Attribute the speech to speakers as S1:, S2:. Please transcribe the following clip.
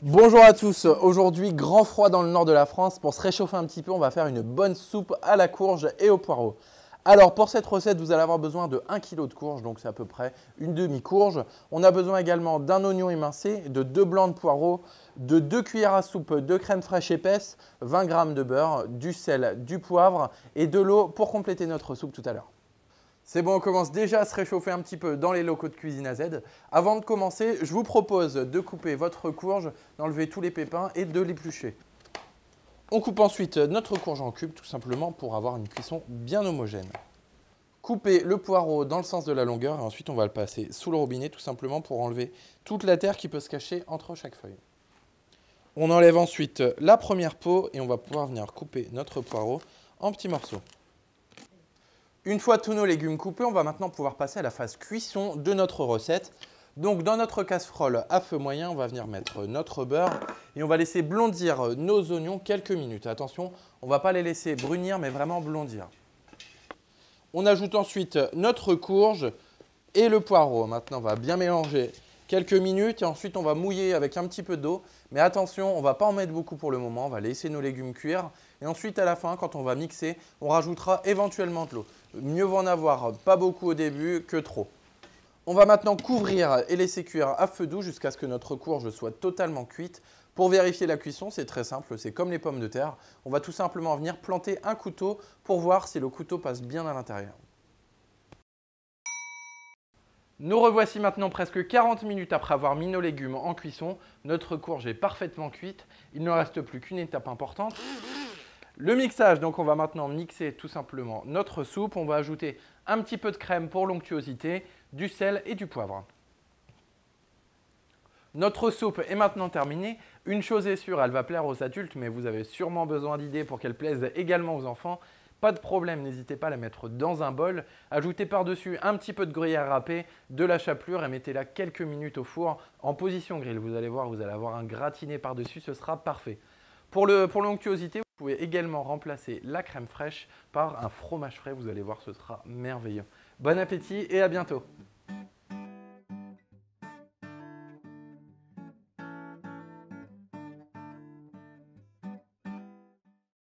S1: Bonjour à tous, aujourd'hui grand froid dans le nord de la France. Pour se réchauffer un petit peu, on va faire une bonne soupe à la courge et au poireau. Alors pour cette recette, vous allez avoir besoin de 1 kg de courge, donc c'est à peu près une demi-courge. On a besoin également d'un oignon émincé, de 2 blancs de poireaux, de 2 cuillères à soupe de crème fraîche épaisse, 20 g de beurre, du sel, du poivre et de l'eau pour compléter notre soupe tout à l'heure. C'est bon, on commence déjà à se réchauffer un petit peu dans les locaux de Cuisine AZ. Avant de commencer, je vous propose de couper votre courge, d'enlever tous les pépins et de l'éplucher. On coupe ensuite notre courge en cubes, tout simplement pour avoir une cuisson bien homogène. Coupez le poireau dans le sens de la longueur et ensuite on va le passer sous le robinet, tout simplement pour enlever toute la terre qui peut se cacher entre chaque feuille. On enlève ensuite la première peau et on va pouvoir venir couper notre poireau en petits morceaux. Une fois tous nos légumes coupés, on va maintenant pouvoir passer à la phase cuisson de notre recette. Donc dans notre casserole à feu moyen, on va venir mettre notre beurre et on va laisser blondir nos oignons quelques minutes. Attention, on ne va pas les laisser brunir mais vraiment blondir. On ajoute ensuite notre courge et le poireau. Maintenant, on va bien mélanger quelques minutes et ensuite on va mouiller avec un petit peu d'eau. Mais attention, on ne va pas en mettre beaucoup pour le moment, on va laisser nos légumes cuire. Et ensuite à la fin, quand on va mixer, on rajoutera éventuellement de l'eau. Mieux vaut en avoir pas beaucoup au début que trop. On va maintenant couvrir et laisser cuire à feu doux jusqu'à ce que notre courge soit totalement cuite. Pour vérifier la cuisson, c'est très simple, c'est comme les pommes de terre. On va tout simplement venir planter un couteau pour voir si le couteau passe bien à l'intérieur. Nous revoici maintenant presque 40 minutes après avoir mis nos légumes en cuisson. Notre courge est parfaitement cuite. Il ne reste plus qu'une étape importante. Le mixage, donc on va maintenant mixer tout simplement notre soupe. On va ajouter un petit peu de crème pour l'onctuosité, du sel et du poivre. Notre soupe est maintenant terminée. Une chose est sûre, elle va plaire aux adultes, mais vous avez sûrement besoin d'idées pour qu'elle plaise également aux enfants. Pas de problème, n'hésitez pas à la mettre dans un bol. Ajoutez par-dessus un petit peu de gruyère râpée, de la chapelure et mettez-la quelques minutes au four en position grill. Vous allez voir, vous allez avoir un gratiné par-dessus, ce sera parfait. Pour l'onctuosité, vous pouvez également remplacer la crème fraîche par un fromage frais. Vous allez voir, ce sera merveilleux. Bon appétit et à bientôt!